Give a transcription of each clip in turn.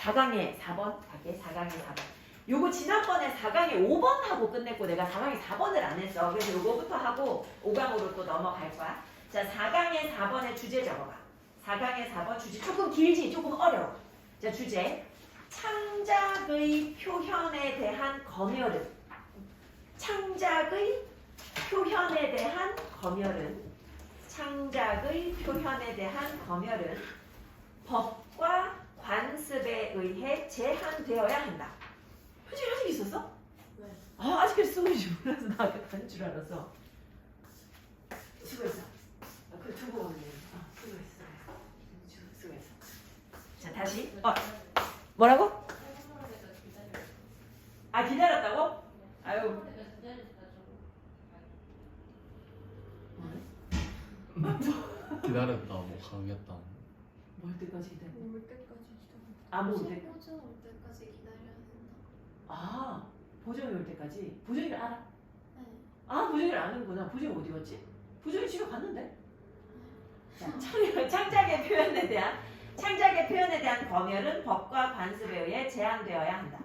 4강에 4번 갈게. 4강에 4번. 요거 지난번에 4강에 5번 하고 끝냈고 내가 4강에 4번을 안 했어. 그래서 요거부터 하고 5강으로 또 넘어갈 거야. 자, 4강에 4번의 주제 적어봐. 4강에 4번 주제 조금 길지? 조금 어려워. 자, 주제. 창작의 표현에 대한 검열은. 창작의 표현에 대한 검열은. 창작의 표현에 대한 검열은 법과 관습에 의해 제한되어야 한다. 현실 아직 있었어? 네. 아, 아직까지 쓰고 있는지 몰라서 나 아까 가는 줄 알았어. 수고했어. 그 두고 왔네. 수고했어. 수고했어. 자, 다시. 뭐라고? 아, 기다렸다고? 아유. 기다렸다 뭐 가겠다. 뭘 때까지 기다려? 올 때까지 기다려. 아, 뭐 올 때? 보전 올 때까지 기다려야 된다. 아, 보정이 올 때까지. 보정이를 알아? 네. 아, 보정이를 아는구나. 보정이 어디 갔지? 보정이 집에 갔는데? 자, 창작의 표현에 대한 검열은 법과 관습에 의해 제한되어야 한다.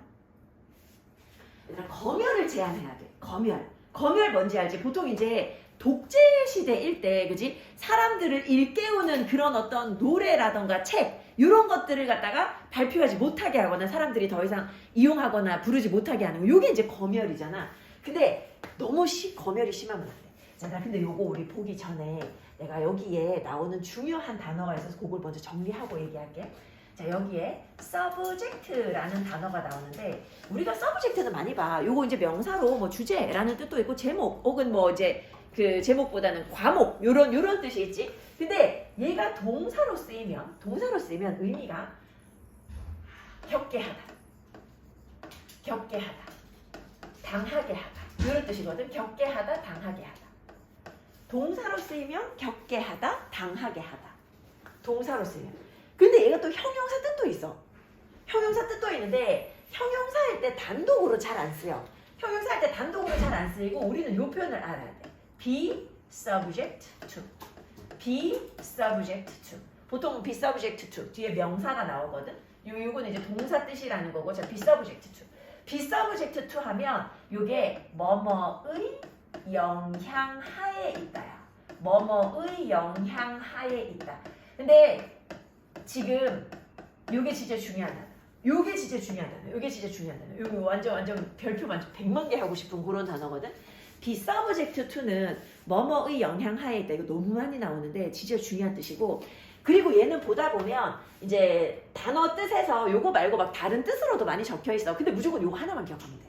얘들아, 검열을 제한해야 돼. 검열 뭔지 알지? 보통 이제 독재 시대일 때, 그지? 사람들을 일깨우는 그런 어떤 노래라던가 책, 이런 것들을 갖다가 발표하지 못하게 하거나 사람들이 더 이상 이용하거나 부르지 못하게 하는 거. 요게 이제 검열이잖아. 근데 너무 검열이 심하면 안 돼. 자, 나 근데 요거 우리 보기 전에 내가 여기에 나오는 중요한 단어가 있어서 그걸 먼저 정리하고 얘기할게. 자, 여기에 subject라는 단어가 나오는데 우리가 subject는 많이 봐. 요거 이제 명사로 뭐 주제라는 뜻도 있고 제목 혹은 뭐 이제 그 제목보다는 과목 요런 뜻이 있지. 근데 얘가 동사로 쓰이면 의미가 겪게 하다, 당하게 하다 이런 뜻이거든. 겪게 하다, 당하게 하다. 동사로 쓰이면 겪게 하다, 당하게 하다. 동사로 쓰이면. 근데 얘가 또 형용사 뜻도 있어. 형용사 뜻도 있는데 형용사일 때 단독으로 잘 안 쓰여. 형용사일 때 단독으로 잘 안 쓰이고 우리는 요 표현을 알아야 돼. be subject to. be subject to. 보통 be subject to 뒤에 명사가 나오거든. 요거는 이제 동사 뜻이라는 거고. 자, be subject to. be subject to 하면 요게 뭐뭐의 영향하에 있다야. 뭐뭐의 영향하에 있다. 근데 지금 요게 진짜 중요하다. 요게 진짜 완전 별표 만점 100만 개 하고 싶은 그런 단어거든. be subject to는 뭐뭐의 영향하에 있다. 이거 너무 많이 나오는데 진짜 중요한 뜻이고, 그리고 얘는 보다 보면 이제 단어 뜻에서 요거 말고 막 다른 뜻으로도 많이 적혀 있어. 근데 무조건 요거 하나만 기억하면 돼.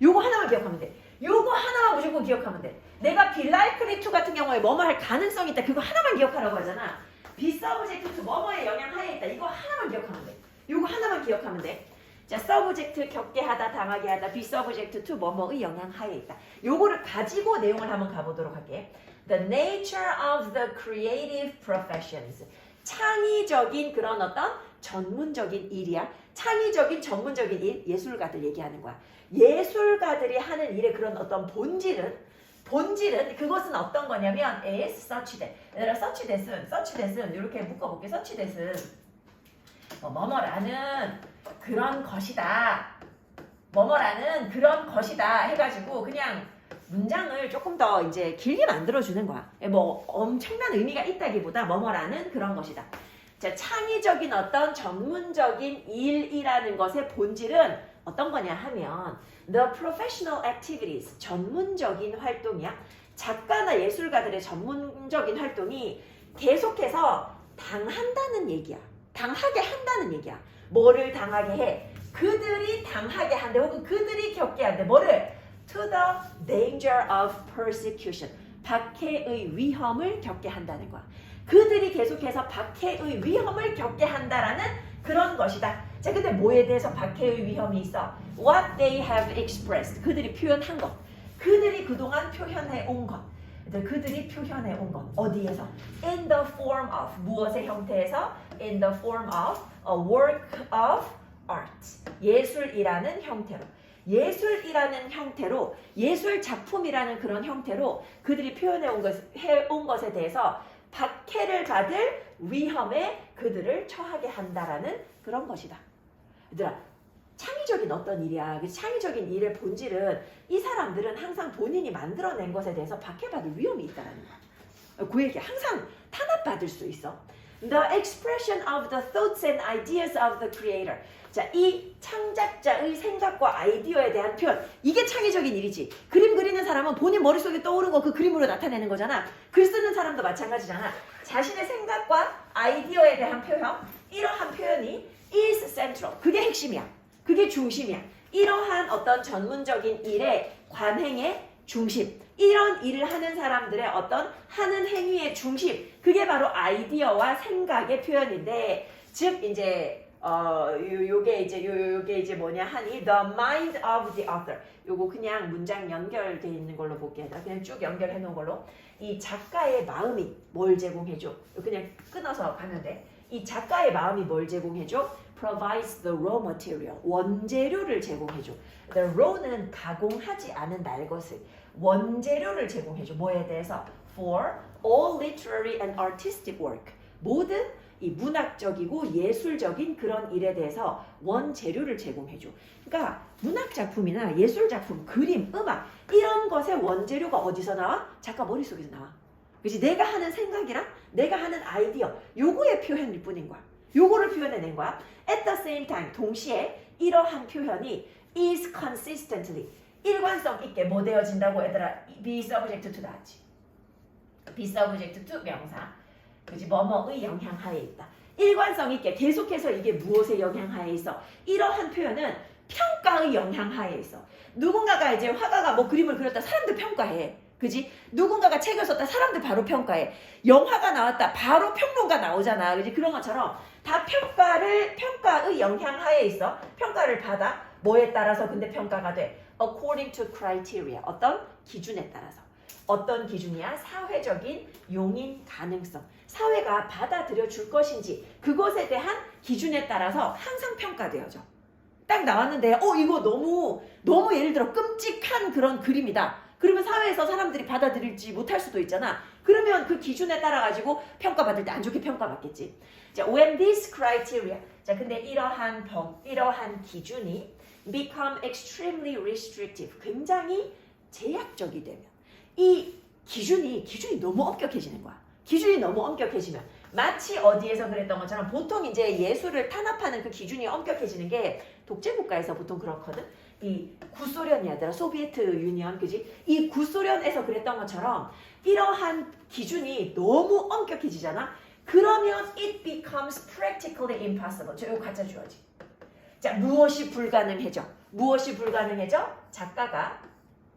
요거 하나만 무조건 기억하면 돼. 내가 be likely to 같은 경우에 뭐뭐 할 가능성이 있다. 그거 하나만 기억하라고 하잖아. be subject to 뭐뭐의 영향하에 있다. 이거 하나만 기억하면 돼. 요거 하나만 기억하면 돼. 자, subject 겪게 하다, 당하게 하다, be subject to 뭐뭐의 영향하에 있다. 요거를 가지고 내용을 한번 가보도록 할게. The nature of the creative professions. 창의적인 그런 어떤 전문적인 일이야. 창의적인 전문적인 일, 예술가들 얘기하는 거야. 예술가들이 하는 일의 그런 어떤 본질은 그것은 어떤 거냐면 is such that. 얘들아, such that은 이렇게 묶어볼게. such that은 뭐뭐라는 그런 것이다. 뭐뭐라는 그런 것이다 해가지고 그냥 문장을 조금 더 이제 길게 만들어주는 거야. 뭐 엄청난 의미가 있다기보다 뭐뭐라는 그런 것이다. 자, 창의적인 어떤 전문적인 일이라는 것의 본질은 어떤 거냐 하면 the professional activities, 전문적인 활동이야. 작가나 예술가들의 전문적인 활동이 계속해서 당한다는 얘기야. 당하게 한다는 얘기야. 뭐를 당하게 해? 그들이 당하게 한대 혹은 그들이 겪게 한대. 뭐를? To the danger of persecution. 박해의 위험을 겪게 한다는 거야. 그들이 계속해서 박해의 위험을 겪게 한다라는 그런 것이다. 자, 근데 뭐에 대해서 박해의 위험이 있어? What they have expressed. 그들이 표현한 것. 그들이 그동안 표현해 온 것. 그들이 표현해 온 것. 어디에서? In the form of. 무엇의 형태에서? In the form of a work of art. 예술이라는 형태로. 예술 작품이라는 그런 형태로 그들이 표현해 온 것에 대해서 박해를 받을 위험에 그들을 처하게 한다라는 그런 것이다. 얘들아, 창의적인 어떤 일이야. 그 창의적인 일의 본질은 이 사람들은 항상 본인이 만들어낸 것에 대해서 박해받을 위험이 있다는 거야. 그 얘기 항상 탄압받을 수 있어. The expression of the thoughts and ideas of the creator. 자, 이 창작자의 생각과 아이디어에 대한 표현. 이게 창의적인 일이지. 그림 그리는 사람은 본인 머릿속에 떠오른 거 그 그림으로 나타내는 거잖아. 글 쓰는 사람도 마찬가지잖아. 자신의 생각과 아이디어에 대한 표현. 이러한 표현이 is central. 그게 핵심이야. 그게 중심이야. 이러한 어떤 전문적인 일의 관행의 중심. 이런 일을 하는 사람들의 어떤 하는 행위의 중심. 그게 바로 아이디어와 생각의 표현인데, 즉 이제 요게 이제 뭐냐 하니 the mind of the author. 요거 그냥 문장 연결돼 있는 걸로 볼게요. 그냥 쭉 연결해 놓은 걸로. 이 작가의 마음이 뭘 제공해줘? 그냥 끊어서 가면 돼. 이 작가의 마음이 뭘 제공해줘? provides the raw material. 원재료를 제공해줘. The raw는 가공하지 않은 날것을. 원재료를 제공해줘. 뭐에 대해서? For all literary and artistic work. 모든 이 문학적이고 예술적인 그런 일에 대해서 원재료를 제공해줘. 그러니까 문학작품이나 예술작품, 그림, 음악 이런 것의 원재료가 어디서 나와? 작가 머릿속에서 나와. 그치? 내가 하는 생각이랑 내가 하는 아이디어 요거의 표현일 뿐인 거야. 요거를 표현해낸 거야. At the same time, 동시에 이러한 표현이 is consistently 일관성 있게 뭐 되어진다고 얘들아? be subject to 나왔지. be subject to 명사. 그지? 뭐뭐의 영향하에 있다. 일관성 있게 계속해서 이게 무엇의 영향하에 있어? 이러한 표현은 평가의 영향하에 있어. 누군가가 이제 화가가 뭐 그림을 그렸다 사람들 평가해. 그지? 누군가가 책을 썼다 사람들 바로 평가해. 영화가 나왔다 바로 평론가 나오잖아. 그지? 그런 것처럼 다 평가의 영향하에 있어. 평가를 받아. 뭐에 따라서 근데 평가가 돼? According to criteria. 어떤 기준에 따라서. 어떤 기준이야? 사회적인 용인 가능성. 사회가 받아들여 줄 것인지 그것에 대한 기준에 따라서 항상 평가되어져. 딱 나왔는데 이거 너무 예를 들어 끔찍한 그런 그림이다. 그러면 사회에서 사람들이 받아들일지 못할 수도 있잖아. 그러면 그 기준에 따라 가지고 평가받을 때 안 좋게 평가받겠지. 자, when this criteria. 자, 근데 이러한 기준이 become extremely restrictive. 굉장히 제약적이 되면 이 기준이 너무 엄격해지는 거야. 기준이 너무 엄격해지면 마치 어디에서 그랬던 것처럼 보통 이제 예술을 탄압하는 그 기준이 엄격해지는 게 독재국가에서 보통 그렇거든. 이 구소련이 아니라 소비에트 유니언, 그지? 이 구소련에서 그랬던 것처럼 이러한 기준이 너무 엄격해지잖아. 그러면 it becomes practically impossible. 저 이거 가짜 주어지. 자, 무엇이 불가능해져? 무엇이 불가능해져? 작가가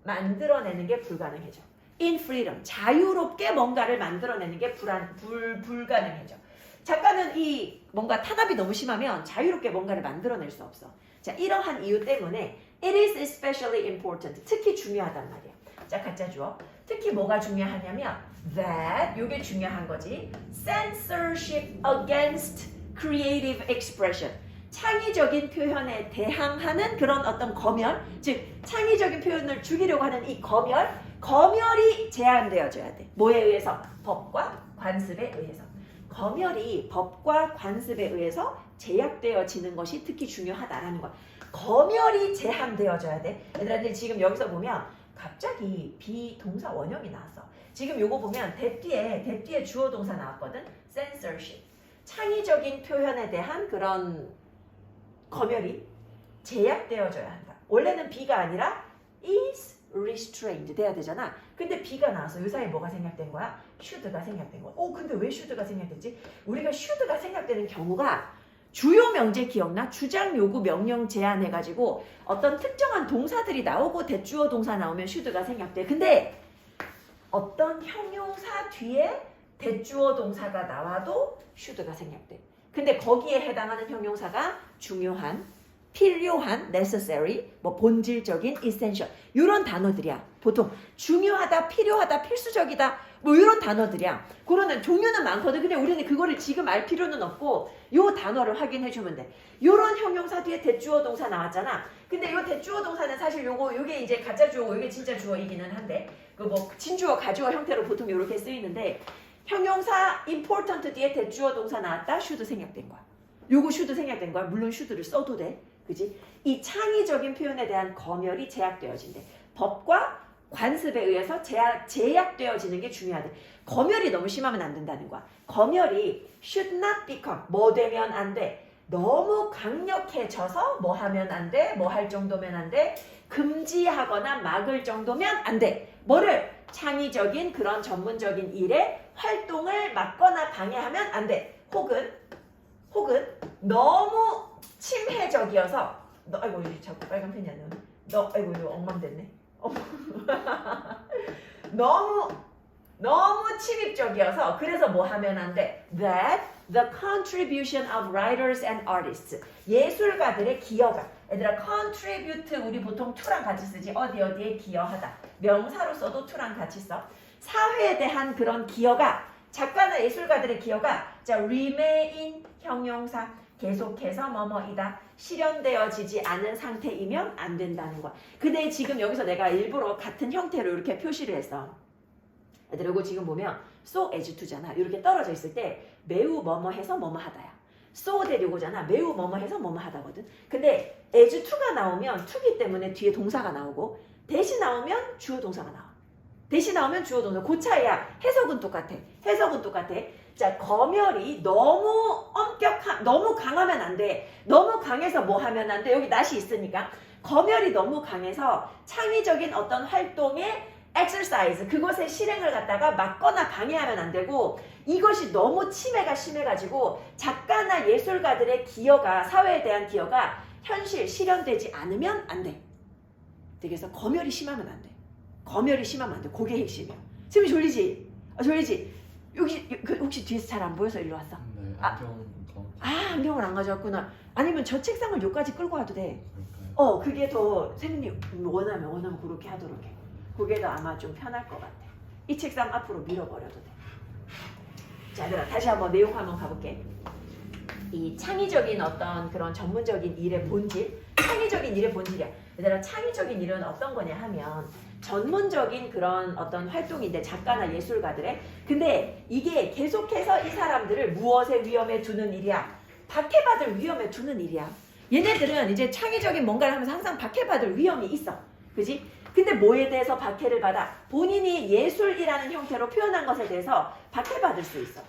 만들어내는 게 불가능해져. In freedom, 자유롭게 뭔가를 만들어내는 게 불가능해져. 작가는 이 뭔가 탄압이 너무 심하면 자유롭게 뭔가를 만들어낼 수 없어. 자, 이러한 이유 때문에 it is especially important. 특히 중요하단 말이야. 자, 가짜 주어. 특히 뭐가 중요하냐면 that, 이게 중요한 거지. censorship against creative expression. 창의적인 표현에 대항하는 그런 어떤 검열, 즉 창의적인 표현을 죽이려고 하는 이 검열이 제한되어져야 돼. 뭐에 의해서? 법과 관습에 의해서. 검열이 법과 관습에 의해서 제약되어지는 것이 특히 중요하다라는 거야. 검열이 제한되어져야 돼. 얘들한테 지금 여기서 보면 갑자기 비동사 원형이 나왔어. 지금 요거 보면 that 뒤에 주어 동사 나왔거든. censorship. 창의적인 표현에 대한 그런 검열이 제약되어져야 한다. 원래는 be가 아니라 is restrained 돼야 되잖아. 근데 be가 나와서 이 사이에 뭐가 생략된 거야? should가 생략된 거야. 근데 왜 should가 생략됐지? 우리가 should가 생략되는 경우가 주요 명제 기억나? 주장 요구 명령 제한해가지고 어떤 특정한 동사들이 나오고 대주어 동사 나오면 should가 생략돼. 근데 어떤 형용사 뒤에 대주어 동사가 나와도 should가 생략돼. 근데 거기에 해당하는 형용사가 중요한, 필요한, necessary, 뭐 본질적인, essential 이런 단어들이야. 보통 중요하다, 필요하다, 필수적이다 뭐 이런 단어들이야. 그러는 종류는 많거든. 근데 우리는 그거를 지금 알 필요는 없고 요 단어를 확인해 주면 돼. 요런 형용사 뒤에 대주어 동사 나왔잖아. 근데 요 대주어 동사는 사실 요게 이제 가짜 주어고 요게 진짜 주어이기는 한데 그 뭐 진주어, 가주어 형태로 보통 요렇게 쓰이는데 형용사 important 뒤에 대주어 동사 나왔다. should 생략된 거야. 요거 should 생략된 거야. 물론 should를 써도 돼. 그지? 이 창의적인 표현에 대한 검열이 제약되어진대. 법과 관습에 의해서 제약되어지는 게 중요하대. 검열이 너무 심하면 안 된다는 거야. 검열이 should not become 뭐 되면 안 돼. 너무 강력해져서 뭐 하면 안 돼. 뭐 할 정도면 안 돼. 금지하거나 막을 정도면 안 돼. 뭐를? 창의적인 그런 전문적인 일에 활동을 막거나 방해하면 안 돼. 혹은 너무 침해적이어서 아이고 여기 자꾸 빨간 펜이 안 나오네. 아이고 이거 엉망됐네. 너무 침입적이어서 그래서 뭐 하면 안 돼? That the contribution of writers and artists 예술가들의 기여가 얘들아 contribute 우리 보통 to랑 같이 쓰지 어디에 기여하다 명사로 써도 to랑 같이 써 사회에 대한 그런 기여가 작가나 예술가들의 기여가 자 remain 형용사 계속해서 뭐뭐이다 실현되어지지 않은 상태이면 안 된다는 거야. 근데 지금 여기서 내가 일부러 같은 형태로 이렇게 표시를 했어. 얘들아 이거 지금 보면 so as to잖아. 이렇게 떨어져 있을 때 매우 뭐뭐 해서 뭐뭐 하다야. so 데려오잖아. 매우 뭐뭐 해서 뭐뭐 하다거든. 근데 as to가 나오면 to기 때문에 뒤에 동사가 나오고 대신 나오면 주어 동사가 나와. 대신 나오면 주어 동사. 그 차이야. 해석은 똑같아. 자, 검열이 너무 너무 강하면 안 돼. 너무 강해서 뭐 하면 안 돼. 여기 낫이 있으니까. 검열이 너무 강해서 창의적인 어떤 활동의 exercise, 그것의 실행을 갖다가 막거나 방해하면 안 되고 이것이 너무 침해가 심해가지고 작가나 예술가들의 기여가, 사회에 대한 기여가 현실, 실현되지 않으면 안 돼. 그래서 검열이 심하면 안 돼. 그게 핵심이야. 지금 졸리지? 혹시 뒤에서 잘 안 보여서 일로 왔어? 네, 안경을 안 가져왔구나. 아니면 저 책상을 여기까지 끌고 와도 돼. 그럴까요? 그게 더 선생님 원하면 그렇게 하도록 해. 그게 더 아마 좀 편할 것 같아. 이 책상 앞으로 밀어버려도 돼. 자, 얘들아 다시 한번 내용 한번 가볼게. 이 창의적인 어떤 그런 전문적인 일의 본질, 창의적인 일의 본질이야. 얘들아 창의적인 일은 어떤 거냐 하면 전문적인 그런 어떤 활동인데 작가나 예술가들의 근데 이게 계속해서 이 사람들을 무엇의 위험에 두는 일이야? 박해받을 위험에 두는 일이야. 얘네들은 이제 창의적인 뭔가를 하면서 항상 박해받을 위험이 있어. 그지? 근데 뭐에 대해서 박해를 받아? 본인이 예술이라는 형태로 표현한 것에 대해서 박해받을 수 있어.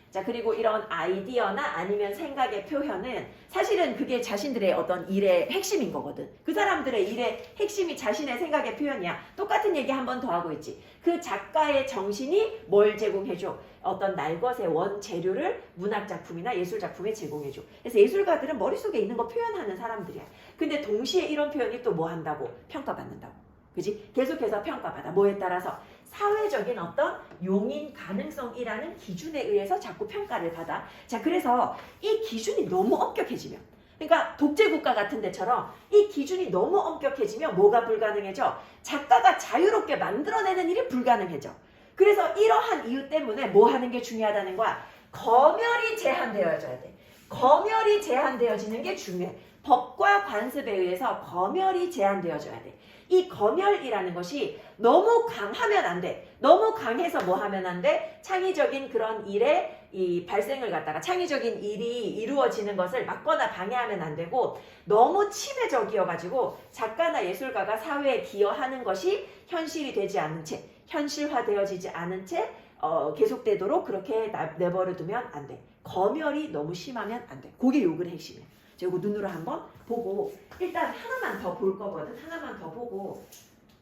자, 그리고 이런 아이디어나 아니면 생각의 표현은 사실은 그게 자신들의 어떤 일의 핵심인 거거든. 그 사람들의 일의 핵심이 자신의 생각의 표현이야. 똑같은 얘기 한 번 더 하고 있지. 그 작가의 정신이 뭘 제공해줘? 어떤 날것의 원재료를 문학작품이나 예술작품에 제공해줘. 그래서 예술가들은 머릿속에 있는 거 표현하는 사람들이야. 근데 동시에 이런 표현이 또 뭐 한다고? 평가받는다고. 그지? 계속해서 평가받아. 뭐에 따라서? 사회적인 어떤 용인 가능성이라는 기준에 의해서 자꾸 평가를 받아. 자, 그래서 이 기준이 너무 엄격해지면 그러니까 독재국가 같은 데처럼 이 기준이 너무 엄격해지면 뭐가 불가능해져? 작가가 자유롭게 만들어내는 일이 불가능해져. 그래서 이러한 이유 때문에 뭐 하는 게 중요하다는 거야? 검열이 제한되어져야 돼. 검열이 제한되어지는 게 중요해. 법과 관습에 의해서 검열이 제한되어져야 돼. 이 검열이라는 것이 너무 강하면 안 돼. 너무 강해서 뭐 하면 안 돼? 창의적인 그런 일에 이 발생을 갖다가 창의적인 일이 이루어지는 것을 막거나 방해하면 안 되고 너무 침해적이어가지고 작가나 예술가가 사회에 기여하는 것이 현실이 되지 않는 채 현실화되어지지 않은 채 계속되도록 그렇게 내버려두면 안 돼. 검열이 너무 심하면 안 돼. 그게 요글의 핵심이야. 이거 눈으로 한번 보고 일단 하나만 더 볼 거거든. 하나만 더 보고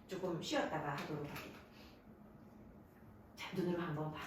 조금 쉬었다가 하도록 할게. 자, 눈으로 한번 봐.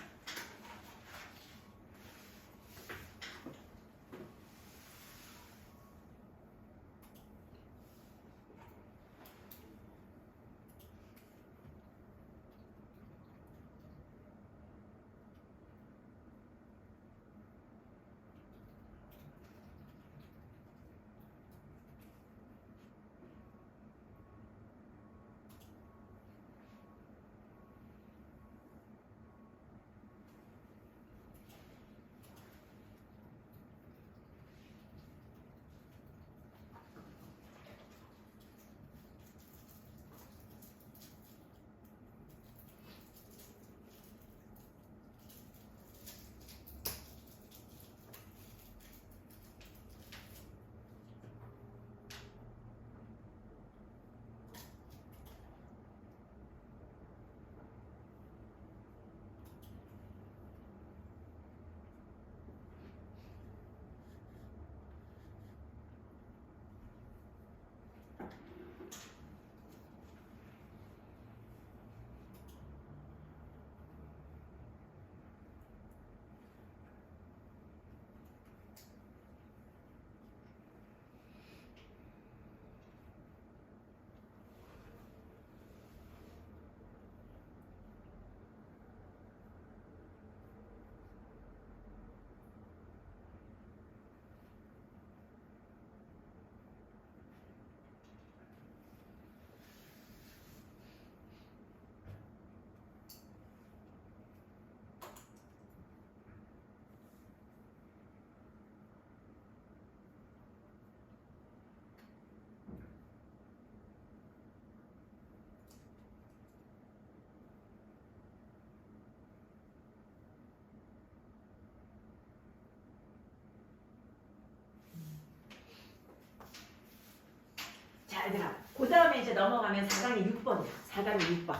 자, 얘들아. 그 다음에 이제 넘어가면 4강이 6번이야. 4강이 6번.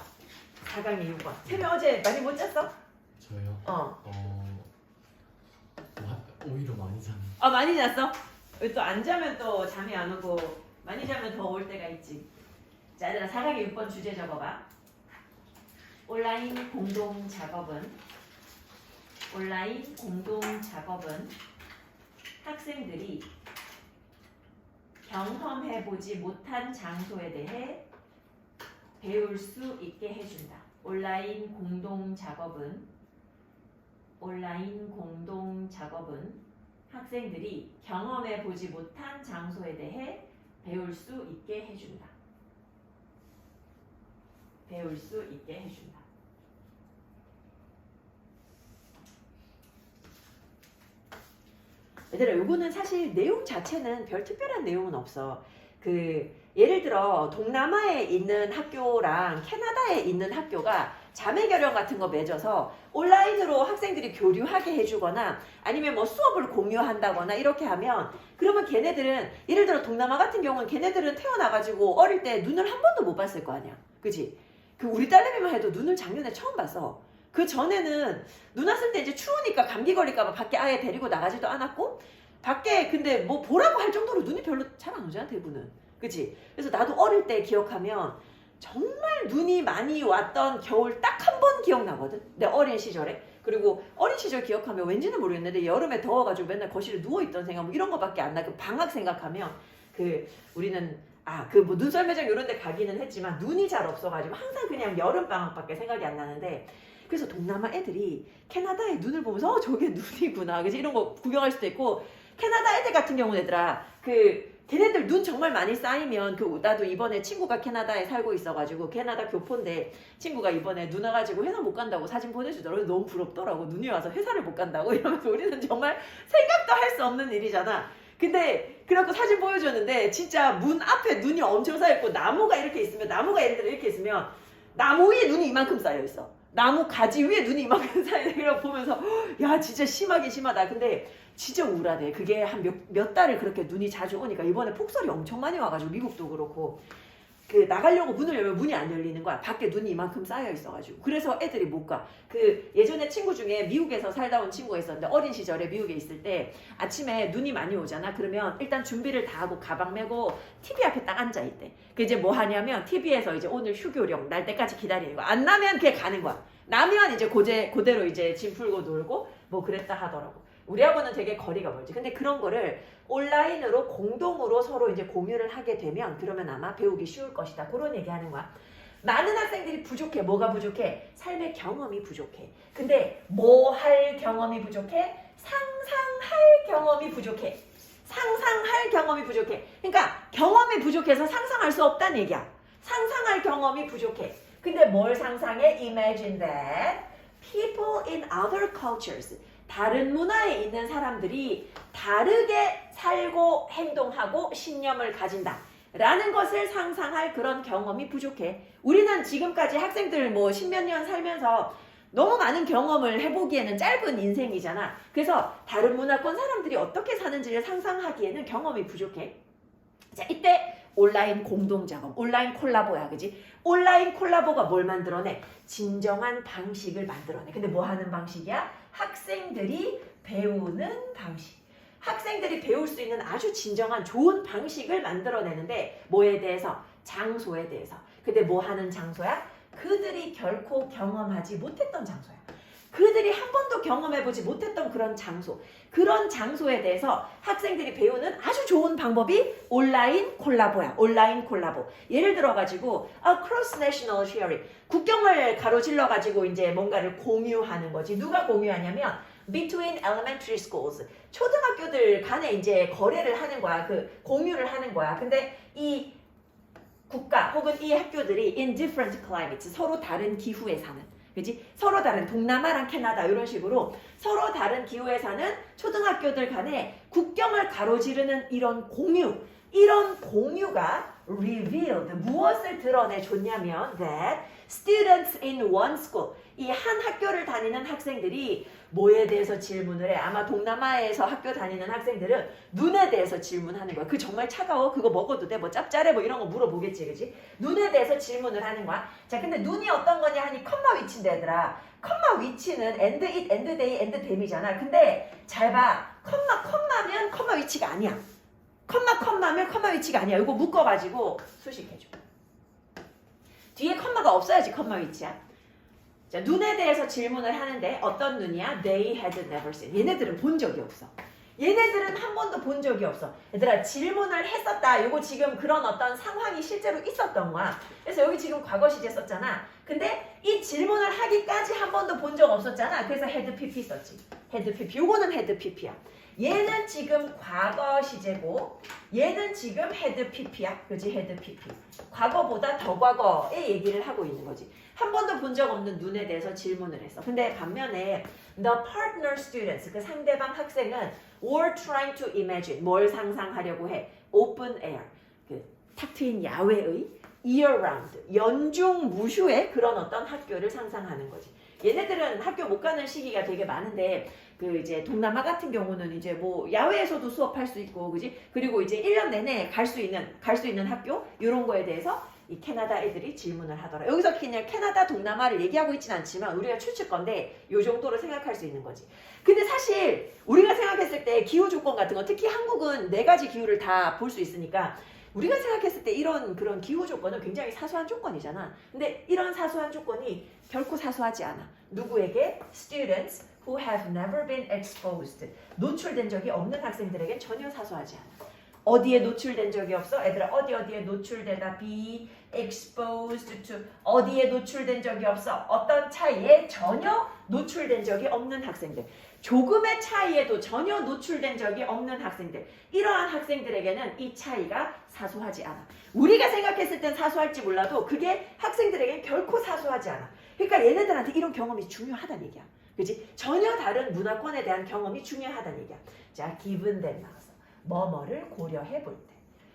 4강이 6번. 세명 어제 많이 못 잤어? 저요? 오히려 많이 자는. 많이 잤어? 또 안 자면 또 잠이 안 오고 많이 자면 더 올 때가 있지. 자, 얘들아 4강의 6번 주제 적어봐. 온라인 공동 작업은 학생들이 경험해보지 못한 장소에 대해 배울 수 있게 해준다. 온라인 공동 작업은 학생들이 경험해보지 못한 장소에 대해 배울 수 있게 해준다. 배울 수 있게 해준다. 얘들아, 요거는 사실 내용 자체는 별 특별한 내용은 없어. 예를 들어 동남아에 있는 학교랑 캐나다에 있는 학교가 자매 결연 같은 거 맺어서 온라인으로 학생들이 교류하게 해주거나 아니면 뭐 수업을 공유한다거나 이렇게 하면, 그러면 걔네들은 예를 들어 동남아 같은 경우는 걔네들은 태어나가지고 어릴 때 눈을 한 번도 못 봤을 거 아니야. 그치? 우리 딸내미만 해도 눈을 작년에 처음 봤어. 그 전에는 눈 왔을 때 이제 추우니까 감기 걸릴까봐 밖에 아예 데리고 나가지도 않았고, 밖에 근데 뭐 보라고 할 정도로 눈이 별로 잘 안 오잖아, 대구는. 그치? 그래서 나도 어릴 때 기억하면 정말 눈이 많이 왔던 겨울 딱 한 번 기억나거든, 내 어린 시절에. 그리고 어린 시절 기억하면 왠지는 모르겠는데 여름에 더워가지고 맨날 거실에 누워있던 생각, 뭐 이런 거밖에 안 나. 방학 생각하면 우리는 뭐 눈썰매장 이런 데 가기는 했지만 눈이 잘 없어가지고 항상 그냥 여름방학밖에 생각이 안 나는데, 그래서 동남아 애들이 캐나다의 눈을 보면서 저게 눈이구나, 그치? 이런 거 구경할 수도 있고, 캐나다 애들 같은 경우는 얘들아 걔네들 눈 정말 많이 쌓이면, 나도 이번에 친구가 캐나다에 살고 있어가지고 캐나다 교포인데 친구가 이번에 눈 와가지고 회사 못 간다고 사진 보내주더라고. 너무 부럽더라고. 눈이 와서 회사를 못 간다고 이러면서. 우리는 정말 생각도 할 수 없는 일이잖아. 근데 그래갖고 사진 보여줬는데 진짜 문 앞에 눈이 엄청 쌓여있고, 나무가 이렇게 있으면, 나무가 예를 들어 이렇게 있으면 나무 위에 눈이 이만큼 쌓여있어. 나무 가지 위에 눈이 이만큼 쌓여있어. 그래서 보면서 야, 진짜 심하긴 심하다. 근데 진짜 우울하대. 그게 한 몇 달을 그렇게 눈이 자주 오니까 이번에 폭설이 엄청 많이 와가지고, 미국도 그렇고 나가려고 문을 열면 문이 안 열리는 거야. 밖에 눈이 이만큼 쌓여 있어가지고. 그래서 애들이 못 가. 예전에 친구 중에 미국에서 살다 온 친구가 있었는데, 어린 시절에 미국에 있을 때 아침에 눈이 많이 오잖아. 그러면 일단 준비를 다 하고 가방 메고 TV 앞에 딱 앉아 있대. 이제 뭐 하냐면 TV에서 이제 오늘 휴교령 날 때까지 기다리는 거야. 안 나면 걔 가는 거야. 나면 이제 그대로 이제 짐 풀고 놀고 뭐 그랬다 하더라고. 우리하고는 되게 거리가 멀지. 근데 그런 거를 온라인으로 공동으로 서로 이제 공유를 하게 되면, 그러면 아마 배우기 쉬울 것이다. 그런 얘기 하는 거야. 많은 학생들이 부족해. 뭐가 부족해? 삶의 경험이 부족해. 근데 뭐 할 경험이 부족해? 상상할 경험이 부족해. 상상할 경험이 부족해. 그러니까 경험이 부족해서 상상할 수 없다는 얘기야. 상상할 경험이 부족해. 근데 뭘 상상해? Imagine that people in other cultures, 다른 문화에 있는 사람들이 다르게 살고 행동하고 신념을 가진다 라는 것을 상상할 그런 경험이 부족해. 우리는 지금까지 학생들 뭐 십몇 년 살면서 너무 많은 경험을 해보기에는 짧은 인생이잖아. 그래서 다른 문화권 사람들이 어떻게 사는지를 상상하기에는 경험이 부족해. 자, 이때 온라인 공동작업, 온라인 콜라보야, 그지? 온라인 콜라보가 뭘 만들어내? 진정한 방식을 만들어내. 근데 뭐 하는 방식이야? 학생들이 배우는 방식. 학생들이 배울 수 있는 아주 진정한 좋은 방식을 만들어내는데, 뭐에 대해서? 장소에 대해서. 근데 뭐 하는 장소야? 그들이 결코 경험하지 못했던 장소야. 그들이 한 번도 경험해보지 못했던 그런 장소, 그런 장소에 대해서 학생들이 배우는 아주 좋은 방법이 온라인 콜라보야. 온라인 콜라보. 예를 들어가지고 cross national sharing, 국경을 가로질러가지고 이제 뭔가를 공유하는 거지. 누가 공유하냐면 between elementary schools, 초등학교들 간에 이제 거래를 하는 거야. 공유를 하는 거야. 근데 이 국가 혹은 이 학교들이 in different climates, 서로 다른 기후에 사는, 그지? 서로 다른 동남아랑 캐나다 이런 식으로 서로 다른 기후에 사는 초등학교들 간에 국경을 가로지르는 이런 공유가 revealed, 무엇을 드러내줬냐면 that students in one school. 이 한 학교를 다니는 학생들이 뭐에 대해서 질문을 해? 아마 동남아에서 학교 다니는 학생들은 눈에 대해서 질문하는 거야. 그 정말 차가워? 그거 먹어도 돼? 뭐 짭짤해? 뭐 이런 거 물어보겠지, 그지? 눈에 대해서 질문을 하는 거야. 자, 근데 눈이 어떤 거냐 하니 컴마 위치인데 얘들아. 컴마 위치는 end it, end day, end them이잖아. 근데 잘 봐. 컴마면 컴마 위치가 아니야. 컴마면 컴마 위치가 아니야. 이거 묶어가지고 수식해줘. 뒤에 컴마가 없어야지 컴마 위치야. 자, 눈에 대해서 질문을 하는데 어떤 눈이야? They had never seen. 얘네들은 본 적이 없어. 얘네들은 한 번도 본 적이 없어. 얘들아 질문을 했었다. 요거 지금 그런 어떤 상황이 실제로 있었던 거야. 그래서 여기 지금 과거 시제 썼잖아. 근데 이 질문을 하기까지 한 번도 본 적 없었잖아. 그래서 had pp 썼지. had pp. 요거는 had pp야. 얘는 지금 과거 시제고 얘는 지금 had pp야. 그지? had pp. 과거보다 더 과거의 얘기를 하고 있는 거지. 한 번도 본 적 없는 눈에 대해서 질문을 했어. 근데 반면에 the partner students, 그 상대방 학생은 were trying to imagine, 뭘 상상하려고 해? open air, 그 탁 트인 야외의 year round, 연중 무휴의 그런 어떤 학교를 상상하는 거지. 얘네들은 학교 못 가는 시기가 되게 많은데 그 이제 동남아 같은 경우는 이제 뭐 야외에서도 수업할 수 있고, 그지? 그리고 이제 1년 내내 갈 수 있는 학교 이런 거에 대해서 이 캐나다 애들이 질문을 하더라. 여기서 그냥 캐나다 동남아를 얘기하고 있진 않지만 우리가 추측 건데 요 정도로 생각할 수 있는 거지. 근데 사실 우리가 생각했을 때 기후 조건 같은 거, 특히 한국은 4가지 기후를 다 볼 수 있으니까 우리가 생각했을 때 이런 그런 기후 조건은 굉장히 사소한 조건이잖아. 근데 이런 사소한 조건이 결코 사소하지 않아. 누구에게? Students who have never been exposed. 노출된 적이 없는 학생들에게 전혀 사소하지 않아. 어디에 노출된 적이 없어? 애들아 어디에 노출되다. be exposed to. 어디에 노출된 적이 없어? 어떤 차이에 전혀 노출된 적이 없는 학생들. 조금의 차이에도 전혀 노출된 적이 없는 학생들. 이러한 학생들에게는 이 차이가 사소하지 않아. 우리가 생각했을 땐 사소할지 몰라도 그게 학생들에겐 결코 사소하지 않아. 그러니까 얘네들한테 이런 경험이 중요하다는 얘기야. 그치? 전혀 다른 문화권에 대한 경험이 중요하다는 얘기야. 자, given that 나왔어. 뭐뭐를 고려해 볼 때.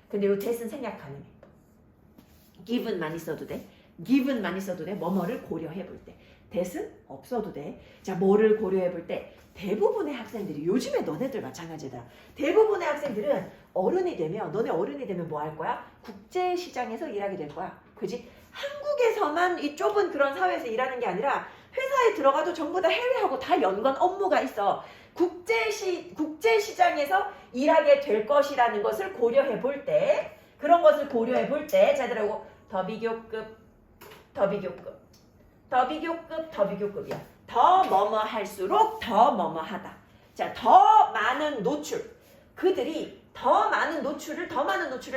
근데 이 that은 생략 가능해. given만 있어도 돼. given만 있어도 돼. 뭐뭐를 고려해 볼 때. that은 없어도 돼. 자, 뭐를 고려해 볼 때? 대부분의 학생들이, 요즘에 너네들 마찬가지다. 대부분의 학생들은 어른이 되면, 너네 어른이 되면 뭐 할 거야? 국제시장에서 일하게 될 거야. 그지? 한국에서만 이 좁은 그런 사회에서 일하는 게 아니라 회사에 들어가도 전부 다 해외하고 다 연관 업무가 있어. 국제시장에서 일하게 될 것이라는 것을 고려해 볼 때, 그런 것을 고려해 볼 때, 자, 들어고 더비교급, 더비교급이야. 더 뭐뭐 할수록 더 뭐뭐 하다. 자, 더 많은 노출. 그들이 더 많은 노출을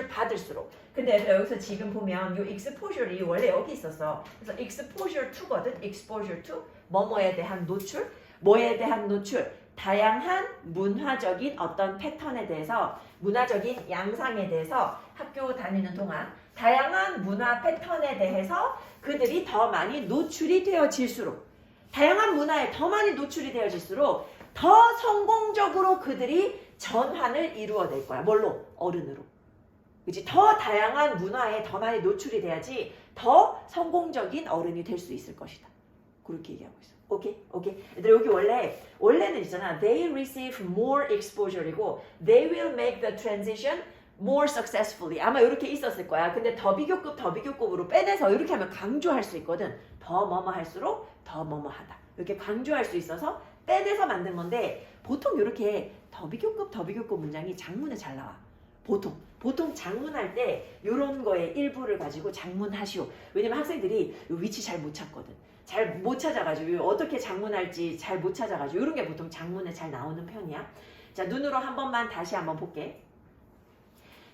받을수록. 근데 얘들아 여기서 지금 보면 이 exposure이 원래 여기 있었어. 그래서 exposure to거든. exposure to. 뭐뭐에 대한 노출. 뭐에 대한 노출? 다양한 문화적인 어떤 패턴에 대해서, 문화적인 양상에 대해서 학교 다니는 동안 다양한 문화 패턴에 대해서 그들이 더 많이 노출이 되어질수록, 다양한 문화에 더 많이 노출이 되어질수록 더 성공적으로 그들이 전환을 이루어낼 거야. 뭘로? 어른으로. 그치? 더 다양한 문화에 더 많이 노출이 돼야지 더 성공적인 어른이 될 수 있을 것이다. 그렇게 얘기하고 있어. 오케이? 얘들 여기 원래는 있잖아. They receive more exposure이고 They will make the transition more successfully. 아마 이렇게 있었을 거야. 근데 더비교급으로 빼내서 이렇게 하면 강조할 수 있거든. 더 뭐뭐 할수록 더 뭐뭐 하다. 이렇게 강조할 수 있어서 빼내서 만든 건데, 보통 이렇게 더비교급 문장이 장문에 잘 나와. 보통 장문할 때 이런 거에 일부를 가지고 장문하시오. 왜냐면 학생들이 요 위치 잘 못 찾거든. 잘 못 찾아가지고 어떻게 장문할지 잘 못 찾아가지고 이런 게 보통 장문에 잘 나오는 편이야. 자, 눈으로 한 번만 다시 한번 볼게.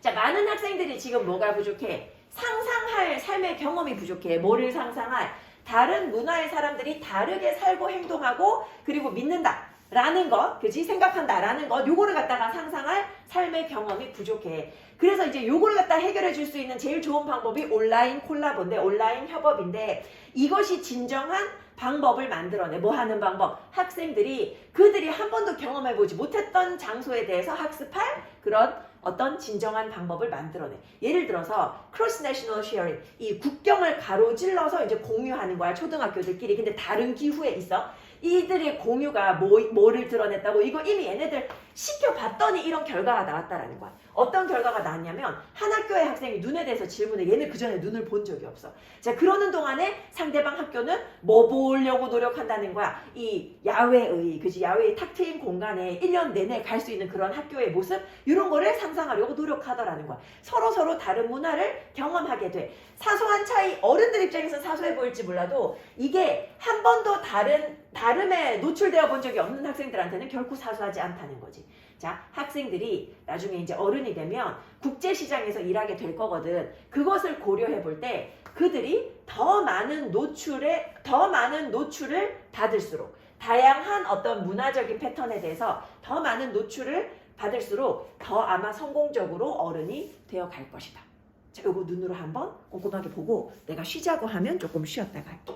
자, 많은 학생들이 지금 뭐가 부족해? 상상할 삶의 경험이 부족해. 뭐를 상상할? 다른 문화의 사람들이 다르게 살고 행동하고 그리고 믿는다 라는 것, 그치? 생각한다 라는 것, 요거를 갖다가 상상할 삶의 경험이 부족해. 그래서 이제 요거를 갖다 해결해 줄 수 있는 제일 좋은 방법이 온라인 콜라보인데, 온라인 협업인데, 이것이 진정한 방법을 만들어내. 뭐 하는 방법? 학생들이 그들이 한 번도 경험해보지 못했던 장소에 대해서 학습할 그런 어떤 진정한 방법을 만들어내. 예를 들어서 크로스 내셔널 쉐어링, 이 국경을 가로질러서 이제 공유하는 거야 초등학교들끼리. 근데 다른 기후에 있어. 이들의 공유가 뭐를 드러냈다고? 이거 이미 얘네들 시켜봤더니 이런 결과가 나왔다라는 거야. 어떤 결과가 나왔냐면 한 학교의 학생이 눈에 대해서 질문해. 얘는 그 전에 눈을 본 적이 없어. 자, 그러는 동안에 상대방 학교는 뭐 보려고 노력한다는 거야. 이 야외의, 그지? 야외의 탁 트인 공간에 1년 내내 갈 수 있는 그런 학교의 모습, 이런 거를 상상하려고 노력하더라는 거야. 서로 다른 문화를 경험하게 돼. 사소한 차이, 어른들 입장에서 사소해 보일지 몰라도 이게 한 번도 다름에 노출되어 본 적이 없는 학생들한테는 결코 사소하지 않다는 거지. 자, 학생들이 나중에 이제 어른이 되면 국제시장에서 일하게 될 거거든. 그것을 고려해 볼 때 그들이 더 많은 노출을 받을수록, 다양한 어떤 문화적인 패턴에 대해서 더 많은 노출을 받을수록 더 아마 성공적으로 어른이 되어 갈 것이다. 자, 요거 눈으로 한번 꼼꼼하게 보고 내가 쉬자고 하면 조금 쉬었다가 할게.